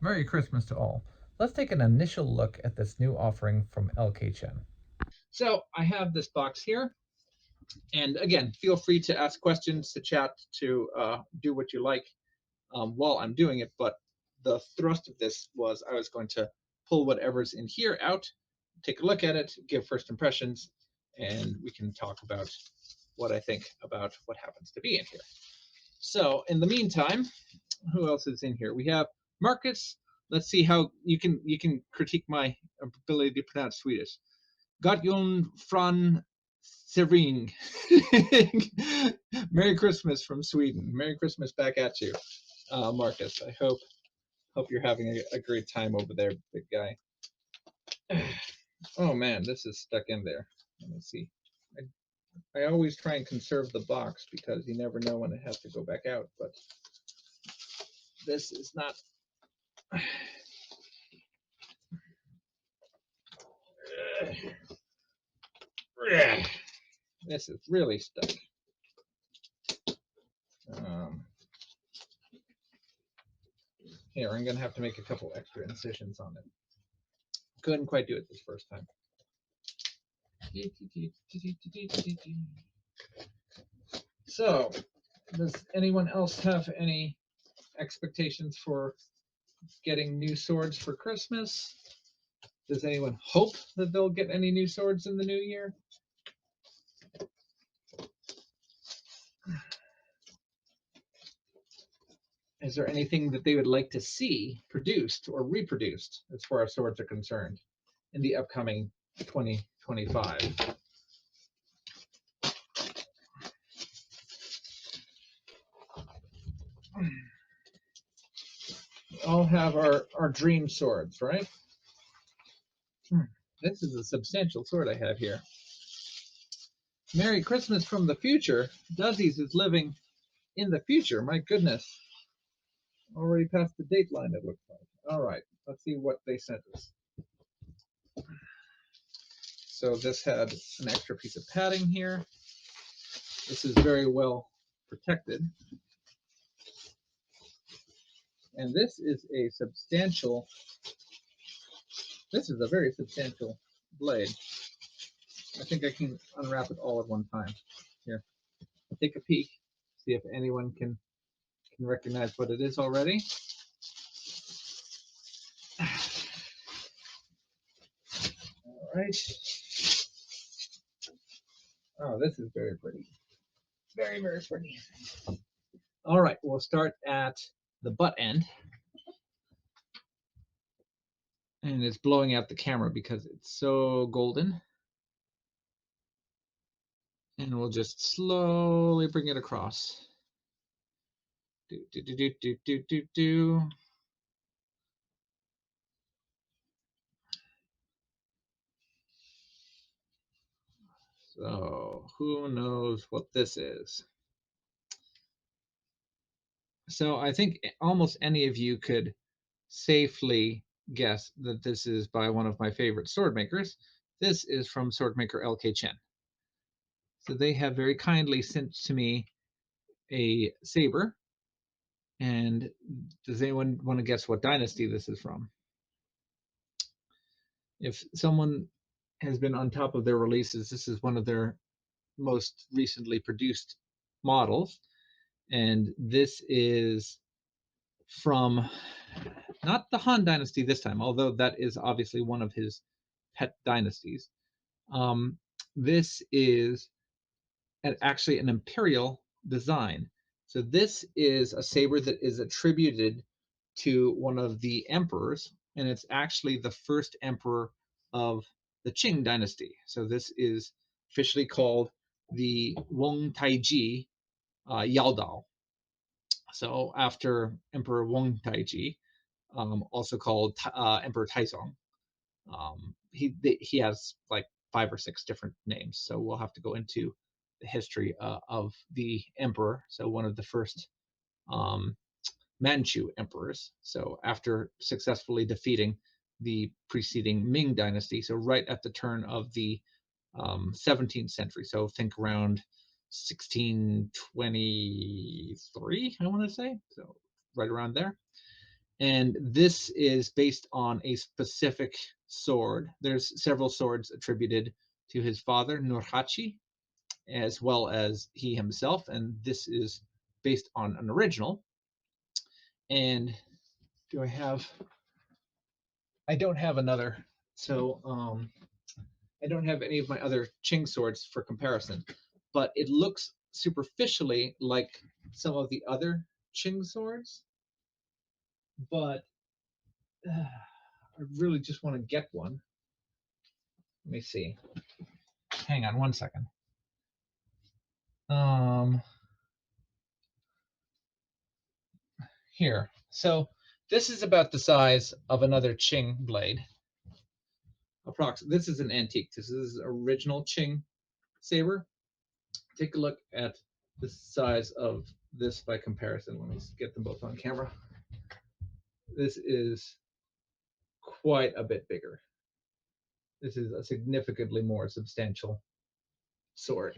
Merry Christmas to all. Let's take an initial look at this new offering from LK Chen. So I have this box here, and again, feel free to ask questions, to chat, to do what you like while I'm doing it. But the thrust of this was I was going to pull whatever's in here out, take a look at it, give first impressions, and we can talk about what I think about what happens to be in here. So in the meantime, who else is in here? We have Marcus. Let's see how you can critique my ability to pronounce Swedish. Gotjon Fran Sering. Merry Christmas from Sweden. Merry Christmas back at you, Marcus. I hope you're having a great time over there, big guy. Oh man, this is stuck in there. Let me see. I always try and conserve the box because you never know when it has to go back out, but this is not. This is really stuck. Um, Here, I'm gonna have to make a couple extra incisions on it. Couldn't quite do it this first time. So, does anyone else have any expectations for getting new swords for Christmas? Does anyone hope that they'll get any new swords in the new year? Is there anything that they would like to see produced or reproduced as far as swords are concerned in the upcoming 2025? We all have our dream swords, right? This is a substantial sword I have here. Merry Christmas from the future. Duzzies is living in the future. My goodness. Already past the date line, it looks like. All right, let's see what they sent us. So this had an extra piece of padding here. This is very well protected. And this is a very substantial blade. I think I can unwrap it all at one time. Here, take a peek, see if anyone can recognize what it is already. All right. Oh, this is very pretty. Very, very pretty. All right, we'll start at the butt end. And it's blowing out the camera because it's so golden. And we'll just slowly bring it across. Do, do, do, do, do, do, do, do. So who knows what this is? So I think almost any of you could safely guess that this is by one of my favorite sword makers. This is from sword maker LK Chen. So they have very kindly sent to me a saber. And does anyone want to guess what dynasty this is from? If someone has been on top of their releases, this is one of their most recently produced models. And this is from not the Han Dynasty this time, although that is obviously one of his pet dynasties. This is actually an imperial design. So this is a saber that is attributed to one of the emperors, and it's actually the first emperor of the Qing dynasty. So this is officially called the Wang Taiji Yaodao. So after Emperor Wang Taiji, also called Emperor Taizong. He has like 5 or 6 different names, so we'll have to go into the history of the emperor. So one of the first Manchu emperors. So after successfully defeating the preceding Ming dynasty, so right at the turn of the 17th century, so think around 1623, I want to say, so right around there. And this is based on a specific sword. There's several swords attributed to his father, Nurhaci, as well as he himself. And this is based on an original. And do I have? I don't have another. So I don't have any of my other Qing swords for comparison, but it looks superficially like some of the other Qing swords. But I really just want to get one. Let me see. Hang on one second. Here. So this is about the size of another Qing blade. This is an antique. This is original Qing saber. Take a look at the size of this by comparison. Let me get them both on camera. This is quite a bit bigger. This is a significantly more substantial sword.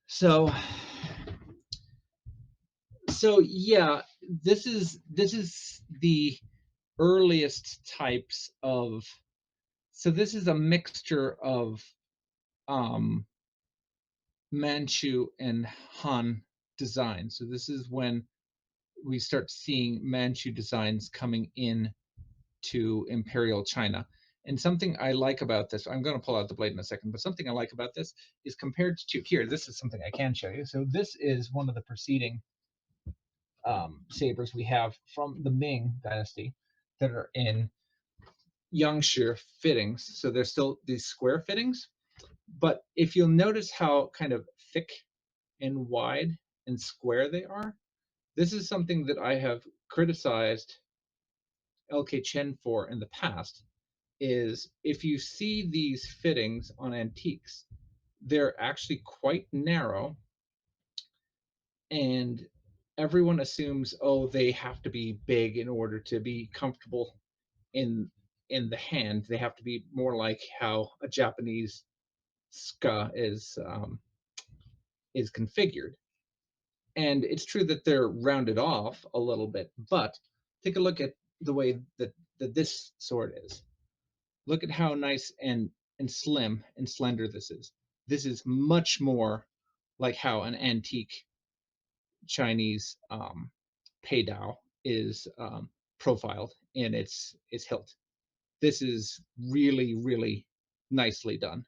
So yeah, this is the earliest types of. So this is a mixture of Manchu and Han design. So this is when we start seeing Manchu designs coming in to Imperial China. And something I like about this, I'm going to pull out the blade in a second, but something I like about this is compared to here, this is something I can show you. So this is one of the preceding sabers we have from the Ming dynasty that are in Yangshi fittings. So they're still these square fittings. But if you'll notice how kind of thick and wide and square they are, this is something that I have criticized LK Chen for in the past, is if you see these fittings on antiques, they're actually quite narrow, and everyone assumes, oh, they have to be big in order to be comfortable in the hand. They have to be more like how a Japanese ska is configured. And it's true that they're rounded off a little bit, but take a look at the way that this sword is. Look at how nice and slim and slender this is. This is much more like how an antique Chinese peidao is profiled in its hilt. This is really, really nicely done.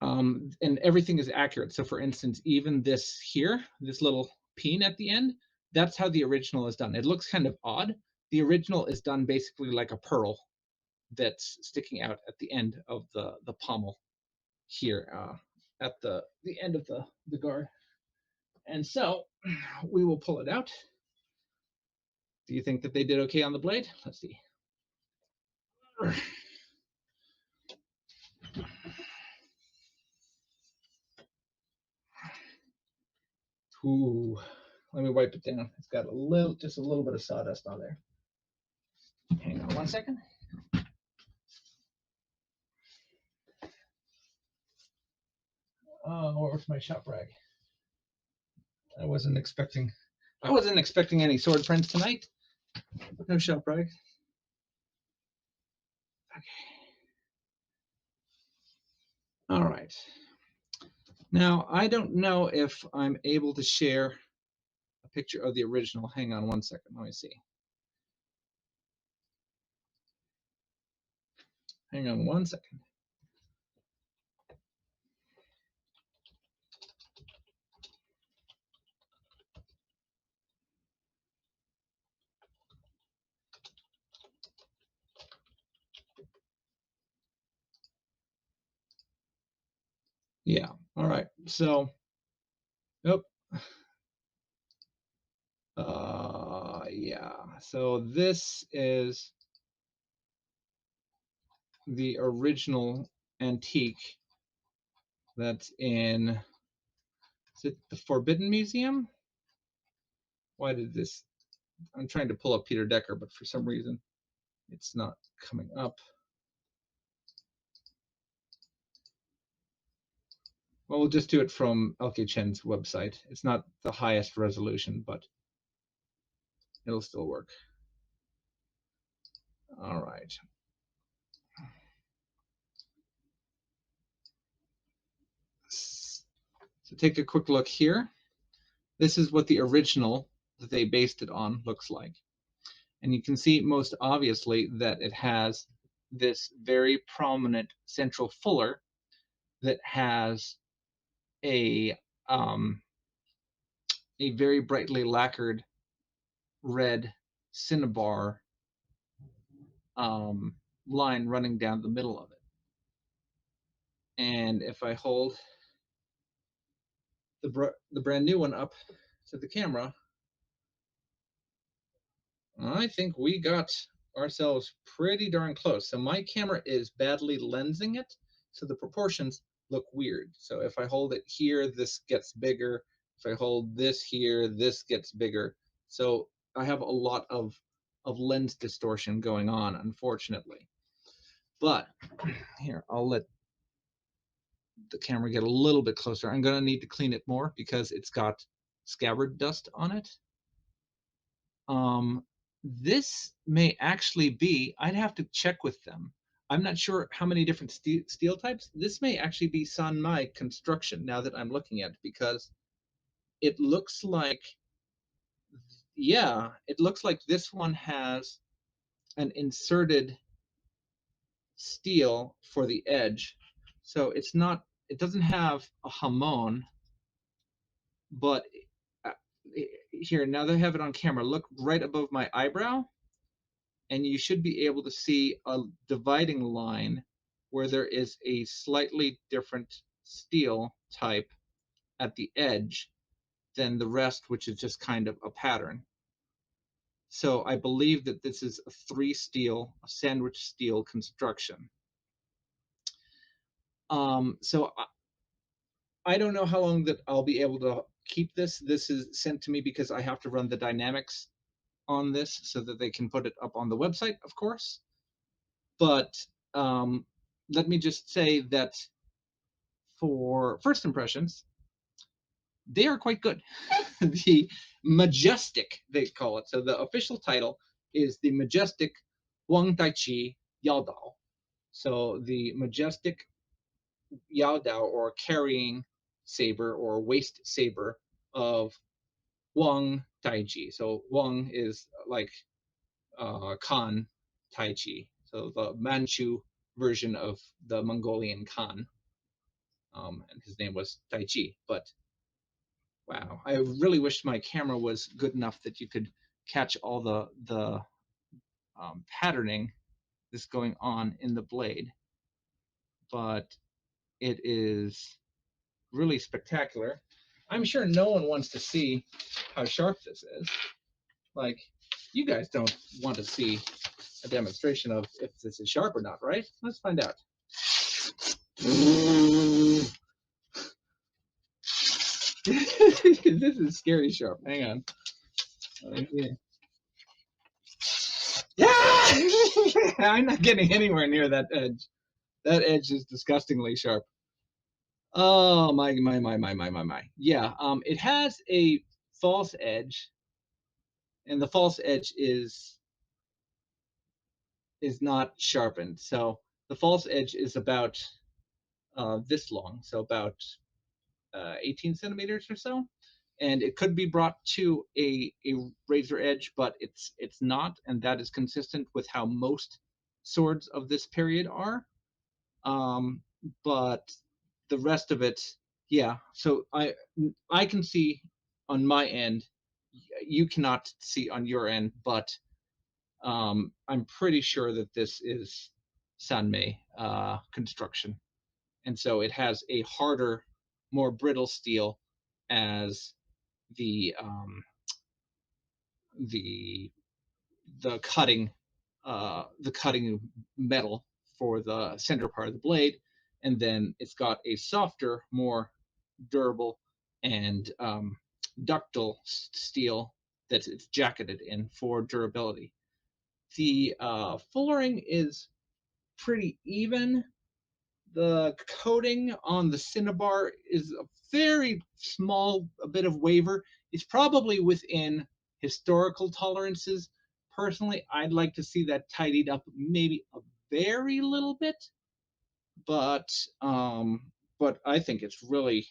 And everything is accurate. So for instance, even this here, this little peen at the end, that's how the original is done. It looks kind of odd. The original is done basically like a pearl that's sticking out at the end of the pommel here, at the end of the guard. And so we will pull it out. Do you think that they did okay on the blade? Let's see. Ooh, let me wipe it down. It's got just a little bit of sawdust on there. Hang on one second. Oh, where's my shop rag? I wasn't expecting any sword prints tonight. No shop rag. Okay. All right. Now, I don't know if I'm able to share a picture of the original. Hang on one second. Let me see. Hang on one second. Yeah. All right. So, nope. Yeah. So this is the original antique that's in, is it the Forbidden Museum? Why did this, I'm trying to pull up Peter Decker, but for some reason it's not coming up. Well, we'll just do it from LK Chen's website. It's not the highest resolution, but it'll still work. All right. So take a quick look here. This is what the original that they based it on looks like. And you can see most obviously that it has this very prominent central fuller that has a um, a very brightly lacquered red cinnabar line running down the middle of it. And if I hold the brand new one up to the camera, I think we got ourselves pretty darn close. So my camera is badly lensing it, so the proportions look weird. So if I hold it here, this gets bigger. If I hold this here, this gets bigger. So I have a lot of lens distortion going on, unfortunately. But here, I'll let the camera get a little bit closer. I'm going to need to clean it more because it's got scabbard dust on it. This may actually be, I'd have to check with them. I'm not sure how many different steel types. This may actually be Sanmai construction now that I'm looking at it, because it looks like, yeah, it looks like this one has an inserted steel for the edge. So it's not, it doesn't have a hamon, but uh, here, now that I have it on camera, look right above my eyebrow, and you should be able to see a dividing line where there is a slightly different steel type at the edge than the rest, which is just kind of a pattern. So I believe that this is a sandwich steel construction. So I don't know how long that I'll be able to keep this. This is sent to me because I have to run the dynamics on this so that they can put it up on the website, of course. But let me just say that for first impressions, they are quite good. The Majestic, they call it. So the official title is the Majestic Huang Taiji Yao Dao. So the Majestic Yao Dao, or carrying saber or waist saber of Huang Taiji. So Huang is like Khan Taiji. So the Manchu version of the Mongolian Khan. And his name was Taiji. But wow, I really wish my camera was good enough that you could catch all the patterning that's going on in the blade. But it is really spectacular. I'm sure no one wants to see how sharp this is. Like, you guys don't want to see a demonstration of if this is sharp or not, right? Let's find out. This is scary sharp. Hang on. Yeah. I'm not getting anywhere near that edge. That edge is disgustingly sharp. Oh my. Yeah, it has a false edge, and the false edge is not sharpened. So the false edge is about this long, so about 18 centimeters or so, and it could be brought to a razor edge, but it's not, and that is consistent with how most swords of this period are. But the rest of it, yeah. So I can see on my end. You cannot see on your end, but I'm pretty sure that this is Sanmei construction, and so it has a harder, more brittle steel as the the the cutting metal for the center part of the blade, and then it's got a softer, more durable and ductile steel that it's jacketed in for durability. The fullering is pretty even. The coating on the cinnabar is a very small a bit of waver. It's probably within historical tolerances. Personally, I'd like to see that tidied up maybe a very little bit, but but I think it's really,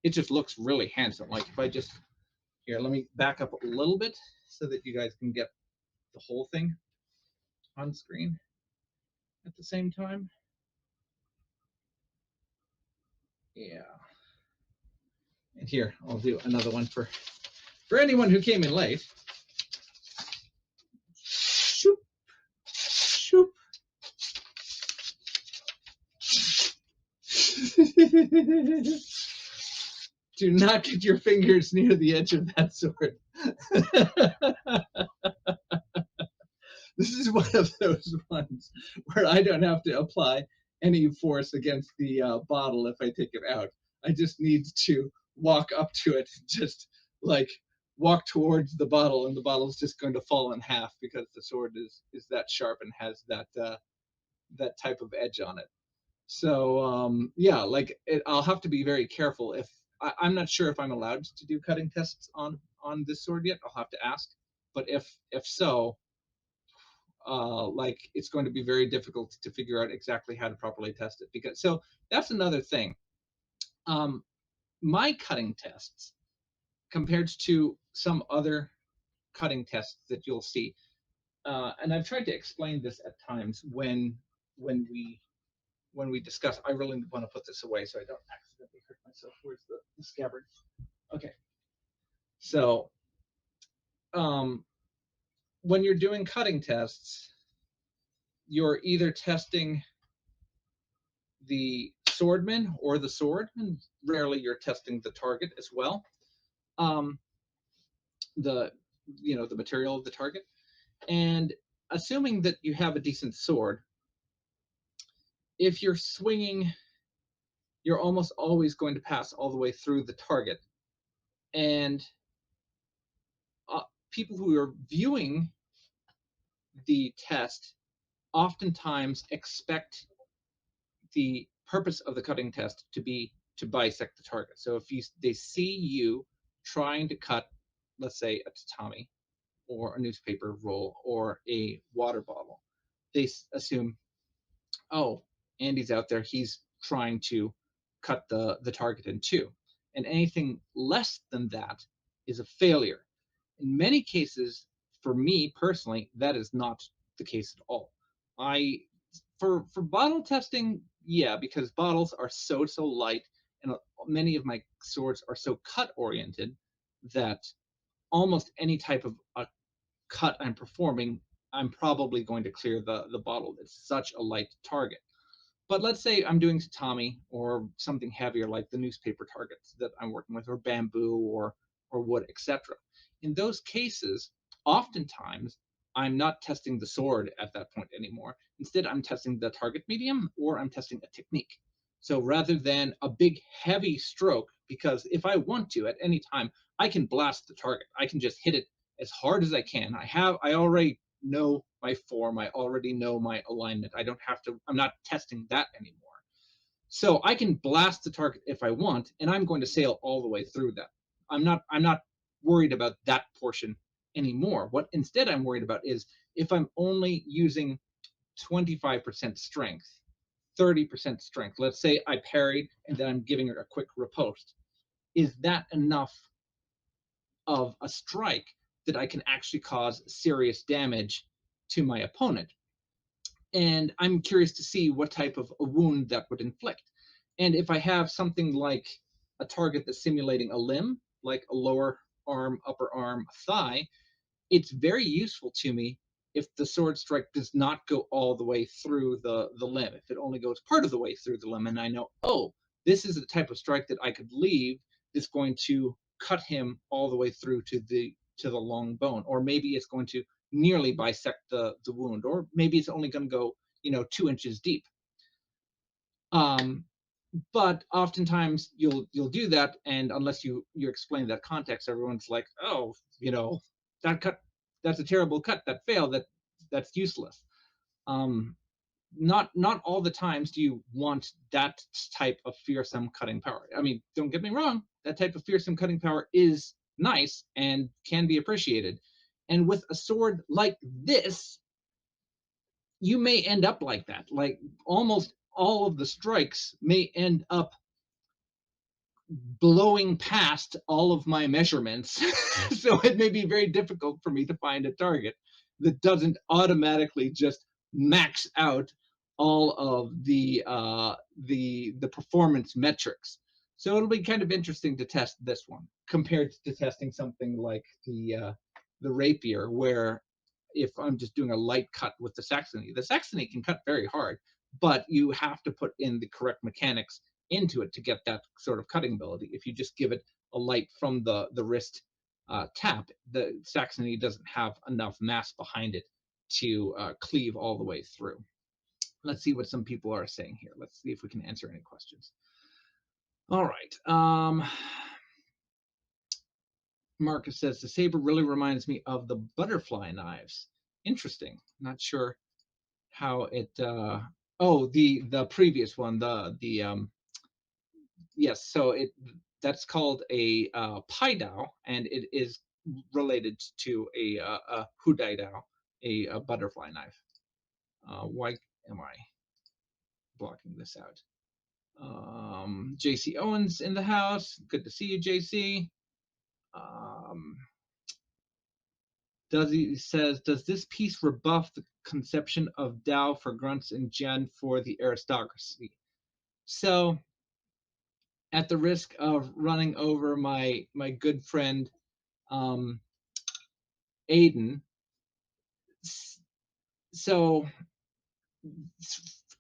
it just looks really handsome. Like if I just, here, let me back up a little bit so that you guys can get the whole thing on screen at the same time. Yeah. And here, I'll do another one for anyone who came in late. Shoop, shoop. Do not get your fingers near the edge of that sword. This is one of those ones where I don't have to apply any force against the bottle if I take it out. I just need to walk up to it, just like walk towards the bottle, and the bottle's just going to fall in half because the sword is that sharp and has that type of edge on it. So yeah, like I'll have to be very careful if I'm not sure if I'm allowed to do cutting tests on this sword yet. I'll have to ask, but if so, like it's going to be very difficult to figure out exactly how to properly test it. Because so that's another thing. Um, my cutting tests compared to some other cutting tests that you'll see, and I've tried to explain this at times when we when we discuss. I really want to put this away so I don't accidentally hurt myself. Where's the scabbard? Okay, so um, when you're doing cutting tests, you're either testing the swordman or the sword, and rarely you're testing the target as well. Um, the the material of the target, and assuming that you have a decent sword, if you're swinging, you're almost always going to pass all the way through the target. And people who are viewing the test oftentimes expect the purpose of the cutting test to be to bisect the target. So if they see you trying to cut, let's say, a tatami or a newspaper roll or a water bottle, they assume, oh, Andy's out there, he's trying to cut the target in two. And anything less than that is a failure. In many cases, for me personally, that is not the case at all. I for bottle testing, yeah, because bottles are so light, and many of my swords are so cut oriented that almost any type of a cut I'm performing, I'm probably going to clear the bottle. It's such a light target. But let's say I'm doing tatami or something heavier like the newspaper targets that I'm working with, or bamboo or wood, etc. In those cases, oftentimes I'm not testing the sword at that point anymore. Instead, I'm testing the target medium or I'm testing a technique. So rather than a big heavy stroke, because if I want to at any time, I can blast the target. I can just hit it as hard as I can. I already know my form. I already know my alignment. I don't have to, I'm not testing that anymore. So I can blast the target if I want, and I'm going to sail all the way through that. I'm not worried about that portion anymore. What instead I'm worried about is if I'm only using 25% strength, 30% strength. Let's say I parried and then I'm giving her a quick riposte. Is that enough of a strike that I can actually cause serious damage to my opponent? And I'm curious to see what type of a wound that would inflict. And if I have something like a target that's simulating a limb, like a lower arm, upper arm, thigh, it's very useful to me if the sword strike does not go all the way through the limb. If it only goes part of the way through the limb, and I know, oh, this is the type of strike that I could leave that's going to cut him all the way through to the long bone, or maybe it's going to nearly bisect the wound, or maybe it's only going to go 2 inches deep. But oftentimes you'll do that, and unless you explain that context, everyone's like, oh, that cut, that's a terrible cut, that failed, that's useless. not all the times do you want that type of fearsome cutting power. I mean, don't get me wrong, that type of fearsome cutting power is nice and can be appreciated. And with a sword like this, you may end up like that. Like almost all of the strikes may end up blowing past all of my measurements. So it may be very difficult for me to find a target that doesn't automatically just max out all of the performance metrics. So it'll be kind of interesting to test this one compared to testing something like the rapier, where if I'm just doing a light cut with the Saxony can cut very hard, but you have to put in the correct mechanics into it to get that sort of cutting ability. If you just give it a light from the wrist tap, the Saxony doesn't have enough mass behind it to cleave all the way through. Let's see what some people are saying here. Let's see if we can answer any questions. All right. Marcus says the saber really reminds me of the butterfly knives. Interesting. Not sure how it. Oh, the previous one. The yes. So it that's called a pai dao, and it is related to a hudai dao, a butterfly knife. Why am I blocking this out? JC Owens in the house. Good to see you, JC. Does this piece rebuff the conception of Dao for grunts and Gen for the aristocracy? So, at the risk of running over my good friend Aiden, so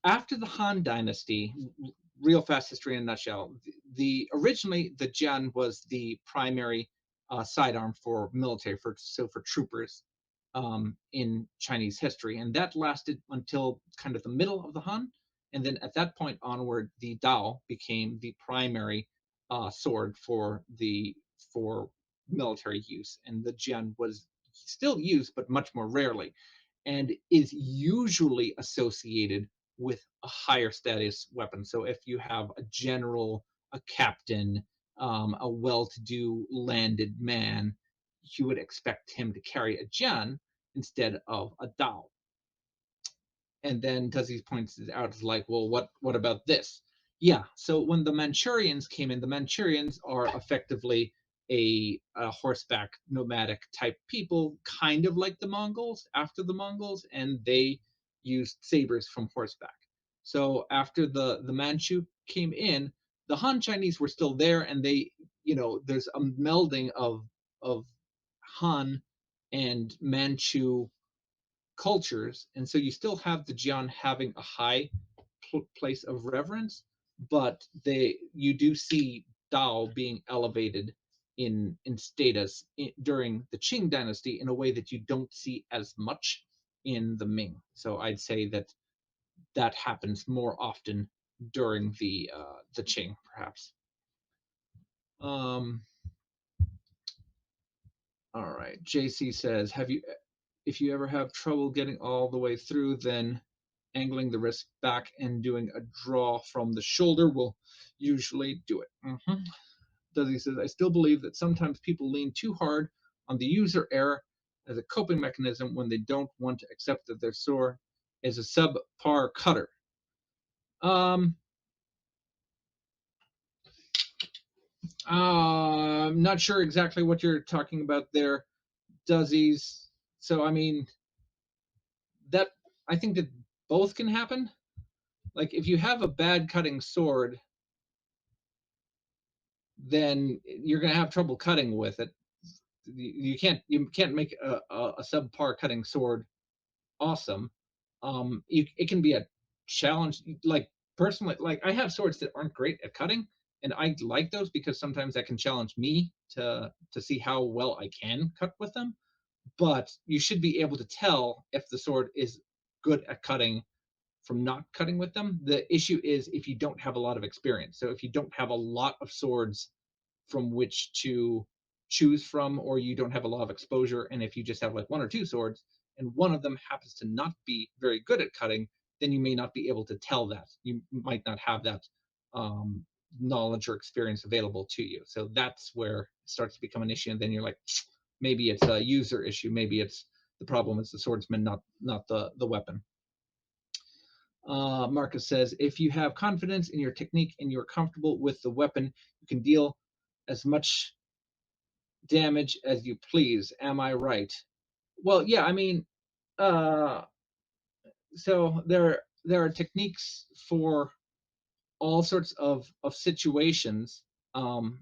after the Han Dynasty, real fast history in a nutshell. The originally the Jian was the primary sidearm for military, for troopers in Chinese history, and that lasted until kind of the middle of the Han, and then at that point onward, the Dao became the primary sword for military use, and the Jian was still used, but much more rarely, and is usually associated with a higher status weapon. So if you have a general, a captain, a well-to-do landed man, you would expect him to carry a jian instead of a dao. And then Tuzi points it out, is like, well, what about this? Yeah, so when the Manchurians came in, the Manchurians are effectively a horseback nomadic type people, kind of like the Mongols after the Mongols, and they used sabers from horseback. So after the Manchu came in, the Han Chinese were still there, and they, there's a melding of Han and Manchu cultures, and so you still have the Jian having a high place of reverence, but you do see Dao being elevated in status during the Qing dynasty in a way that you don't see as much in the Ming. So I'd say that happens more often during the Qing, perhaps. All right. JC says, if you ever have trouble getting all the way through, then angling the wrist back and doing a draw from the shoulder will usually do it. Mm-hmm. Desi says, I still believe that sometimes people lean too hard on the user error as a coping mechanism when they don't want to accept that their sword is a subpar cutter. I'm not sure exactly what you're talking about there, Desi's. So, I mean, that I think that both can happen. Like, if you have a bad cutting sword, then you're going to have trouble cutting with it. You can't make a subpar cutting sword awesome. It can be a challenge. Like, personally, like, I have swords that aren't great at cutting, and I like those because sometimes that can challenge me to see how well I can cut with them. But you should be able to tell if the sword is good at cutting from not cutting with them. The issue is if you don't have a lot of experience. So if you don't have a lot of swords from which to choose from, or you don't have a lot of exposure, and if you just have like one or two swords and one of them happens to not be very good at cutting, then you may not be able to tell that. You might not have that um, knowledge or experience available to you. So that's where it starts to become an issue. And then you're like, maybe it's a user issue. Maybe it's the problem is the swordsman, not the weapon. Marcus says, if you have confidence in your technique and you're comfortable with the weapon, you can deal as much damage as you please. Am I right? Well, yeah, I mean, uh, so there are techniques for all sorts of situations. Um,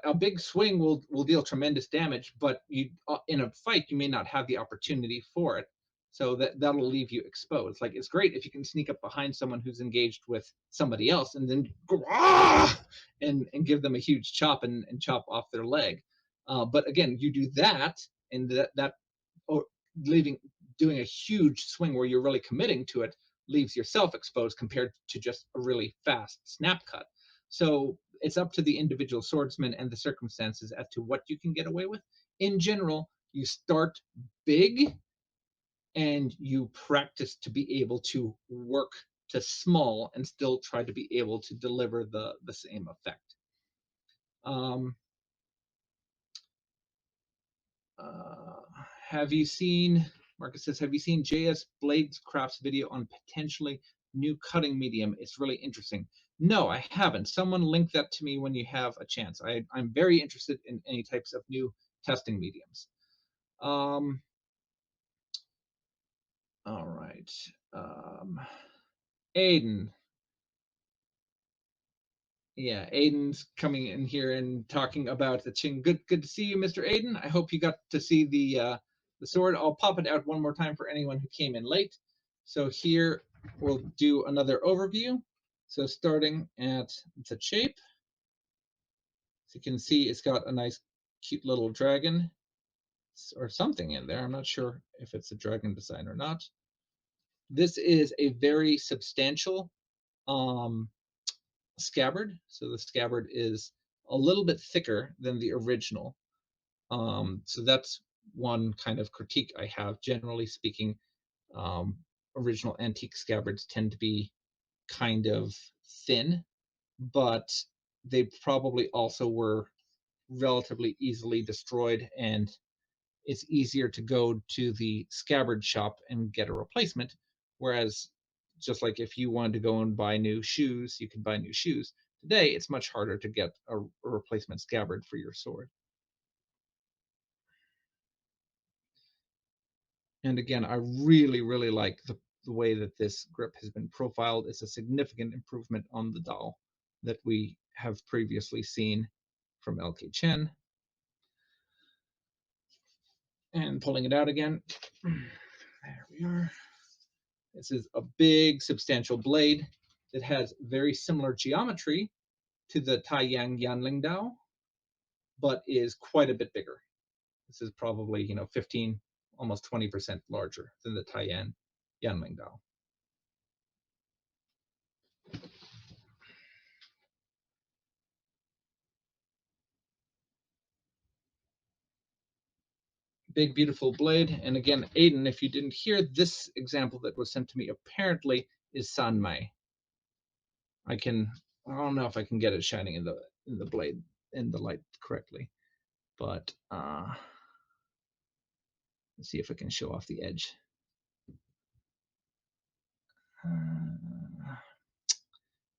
a big swing will deal tremendous damage, but you in a fight you may not have the opportunity for it. So that'll leave you exposed. Like it's great if you can sneak up behind someone who's engaged with somebody else and then go and give them a huge chop and chop off their leg. But again, you do that and that or leaving doing a huge swing where you're really committing to it leaves yourself exposed compared to just a really fast snap cut. So it's up to the individual swordsman and the circumstances as to what you can get away with. In general, you start big and you practice to be able to work to small and still try to be able to deliver the same effect. Um, uh, have you seen, Marcus says, have you seen JS Blades Craft's video on potentially new cutting medium? It's really interesting. No, I haven't. Someone link that to me when you have a chance. I'm very interested in any types of new testing mediums. All right. Aiden, yeah, Aiden's coming in here and talking about the Qing. Good to see you, Mr. Aiden. I hope you got to see the sword. I'll pop it out one more time for anyone who came in late. So here we'll do another overview. So starting at the shape, so you can see it's got a nice, cute little dragon or something in there. I'm not sure if it's a dragon design or not. This is a very substantial um, scabbard. So the scabbard is a little bit thicker than the original. So that's one kind of critique I have. Generally speaking, original antique scabbards tend to be kind of thin, but they probably also were relatively easily destroyed, and it's easier to go to the scabbard shop and get a replacement. Whereas, just like if you wanted to go and buy new shoes, you could buy new shoes. Today, it's much harder to get a replacement scabbard for your sword. And again, I really, really like the way that this grip has been profiled. It's a significant improvement on the doll that we have previously seen from LK Chen. And pulling it out again. There we are. This is a big, substantial blade that has very similar geometry to the Taiyang Yanling Dao, but is quite a bit bigger. This is probably 15, almost 20% larger than the Taiyan Yanling Dao. Big, beautiful blade. And again, Aiden, if you didn't hear this example that was sent to me, apparently is Sanmai. I don't know if I can get it shining in the blade in the light correctly, but let's see if I can show off the edge.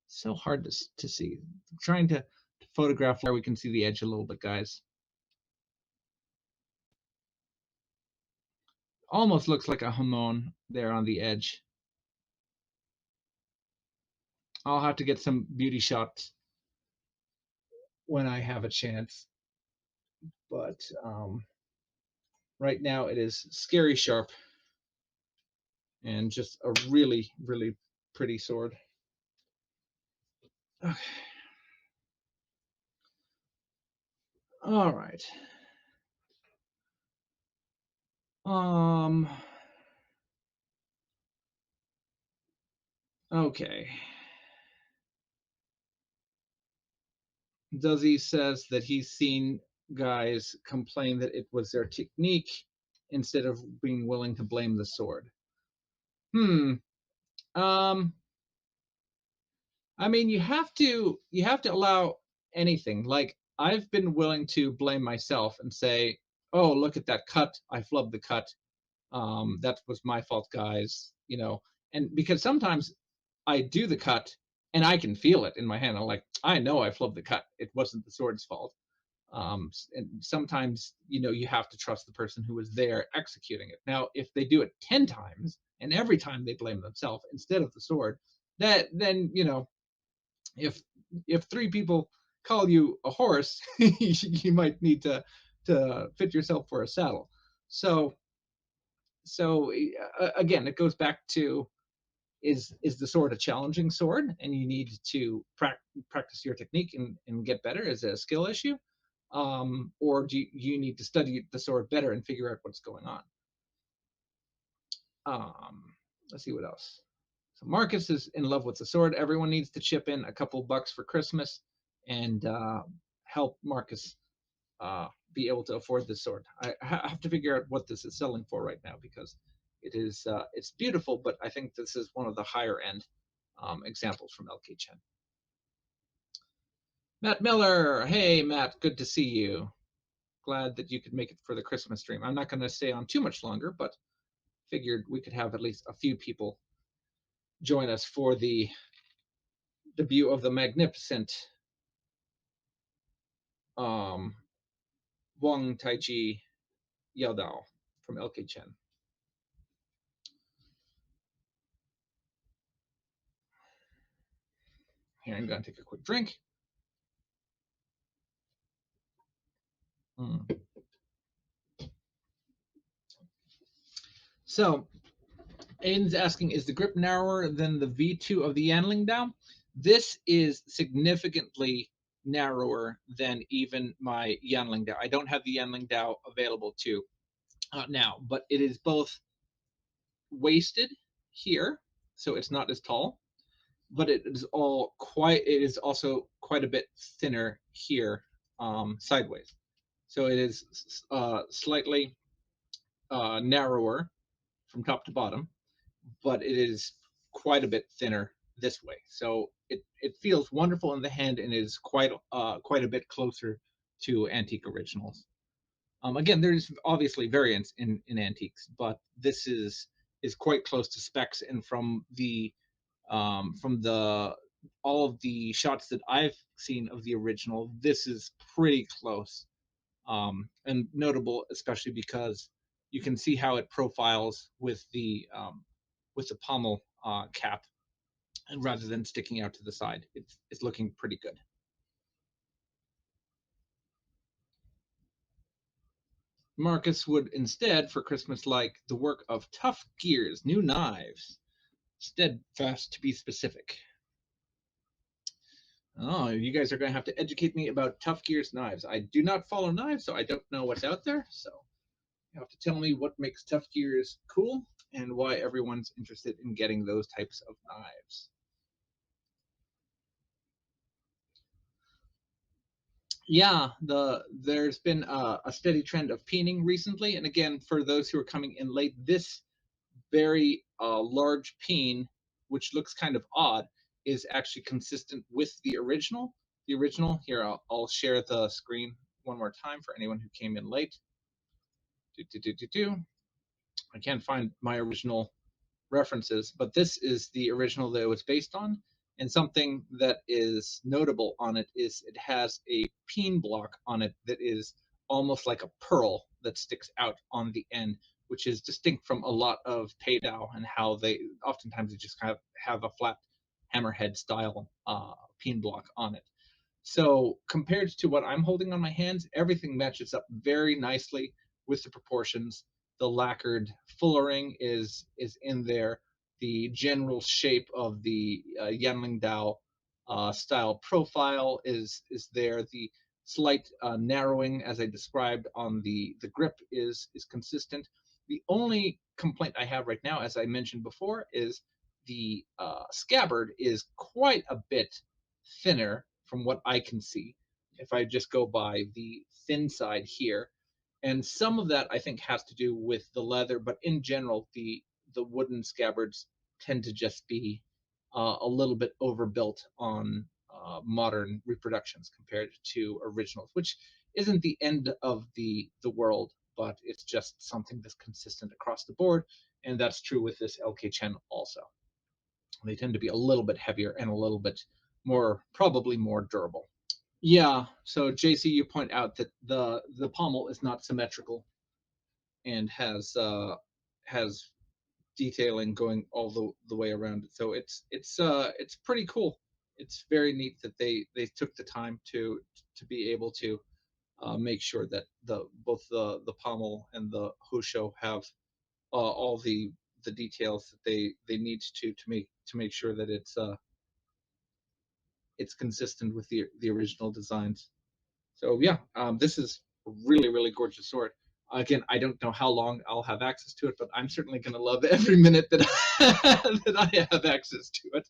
So hard to see. I'm trying to photograph where we can see the edge a little bit, guys. Almost looks like a hamon there on the edge. I'll have to get some beauty shots when I have a chance. But right now it is scary sharp and just a really, really pretty sword. Okay. All right. Okay. Duzzy says that he's seen guys complain that it was their technique instead of being willing to blame the sword. Um, I mean, you have to allow anything. Like I've been willing to blame myself and say, "Oh, look at that cut. I flubbed the cut. That was my fault, guys." And because sometimes I do the cut and I can feel it in my hand. I'm like, I know I flubbed the cut. It wasn't the sword's fault. And sometimes you have to trust the person who was there executing it. Now, if they do it 10 times and every time they blame themselves instead of the sword, that then if if three people call you a horse, you might need to fit yourself for a saddle. So so again, it goes back to, is the sword a challenging sword and you need to practice your technique and get better? Is it a skill issue? Or do you need to study the sword better and figure out what's going on? um, let's see what else. So Marcus is in love with the sword. Everyone needs to chip in a couple bucks for Christmas and help Marcus be able to afford this sword. I have to figure out what this is selling for right now, because it's beautiful, but I think this is one of the higher end examples from LK Chen. Matt Miller, hey Matt, good to see you. Glad that you could make it for the Christmas stream. I'm not going to stay on too much longer, but figured we could have at least a few people join us for the debut of the magnificent um, Huang Taiji Yaodao from LK Chen. Here, I'm going to take a quick drink. Mm. So, Aiden's asking, is the grip narrower than the V2 of the Yanling Dao? This is significantly narrower than even my Yanling Dao. I don't have the Yanling Dao available to now, but it is both waisted here, so it's not as tall, but it is also quite a bit thinner here, sideways. So it is slightly narrower from top to bottom, but it is quite a bit thinner this way. So it feels wonderful in the hand and is quite a bit closer to antique originals. Again, there's obviously variants in antiques, but this is quite close to specs. And from the all of the shots that I've seen of the original, this is pretty close, and notable especially because you can see how it profiles with the pommel cap, and rather than sticking out to the side, it's looking pretty good. Marcus would instead for Christmas like the work of Tough Gear's new knives, steadfast to be specific. Oh, you guys are going to have to educate me about Tough Gear's knives. I do not follow knives, so I don't know what's out there. So you have to tell me what makes Tough Gears cool and why everyone's interested in getting those types of knives. Yeah, there's been a steady trend of peening recently, and again, for those who are coming in late, this very large peen, which looks kind of odd, is actually consistent with the original. The original, here, I'll share the screen one more time for anyone who came in late. I can't find my original references, but this is the original that it was based on. And something that is notable on it is it has a peen block on it that is almost like a pearl that sticks out on the end, which is distinct from a lot of Taidao and how they oftentimes just kind of have a flat hammerhead style peen block on it. So compared to what I'm holding on my hands, everything matches up very nicely with the proportions. The lacquered fullering is in there. The general shape of the Yanling Dao style profile is there. The slight narrowing, as I described on the grip, is consistent. The only complaint I have right now, as I mentioned before, is the scabbard is quite a bit thinner from what I can see, if I just go by the thin side here. And some of that I think has to do with the leather, but in general, the wooden scabbards tend to just be a little bit overbuilt on modern reproductions compared to originals, which isn't the end of the world, but it's just something that's consistent across the board, and that's true with this LK Chen also. They tend to be a little bit heavier and a little bit more, probably more durable. Yeah. So JC, you point out that the pommel is not symmetrical and has detailing going all the way around it. So it's pretty cool. It's very neat that they took the time to be able to make sure that the both the pommel and the husho have all the details that they need to make sure that it's consistent with the original designs. So yeah, this is a really gorgeous sword. Again, I don't know how long I'll have access to it, but I'm certainly going to love every minute that that I have access to it.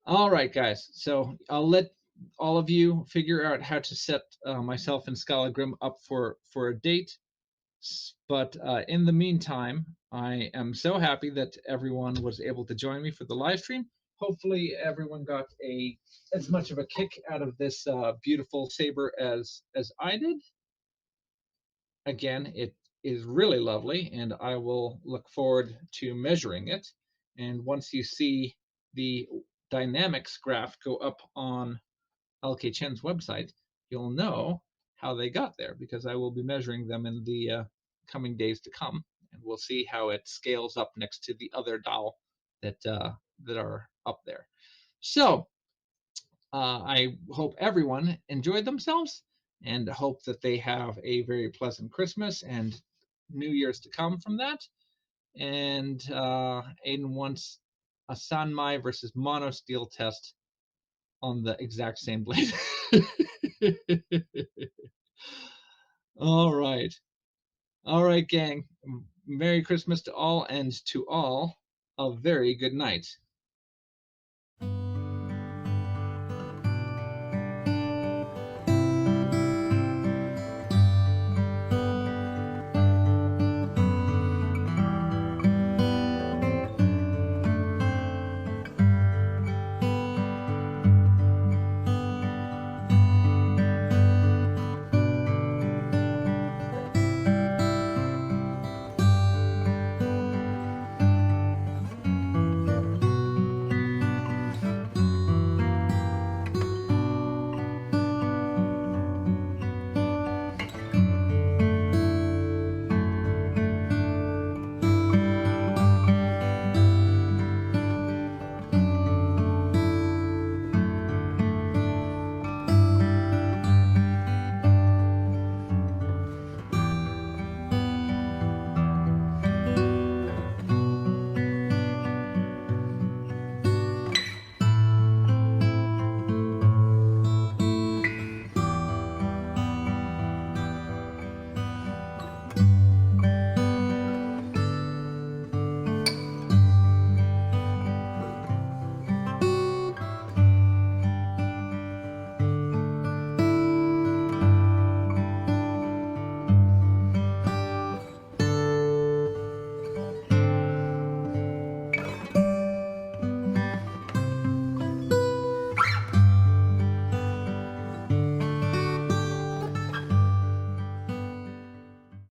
All right, guys. So I'll let all of you figure out how to set myself and Scala up for a date. But in the meantime, I am so happy that everyone was able to join me for the live stream. Hopefully, everyone got a as much of a kick out of this beautiful saber as I did. Again, it is really lovely, and I will look forward to measuring it. And once you see the dynamics graph go up on LK Chen's website, you'll know how they got there because I will be measuring them in the coming days to come, and we'll see how it scales up next to the other doll that are up there. So I hope everyone enjoyed themselves and hope that they have a very pleasant Christmas and New Year's to come from that. And Aiden wants a Sanmai versus Mono Steel test on the exact same blade. All right. All right, gang. Merry Christmas to all, and to all, a very good night.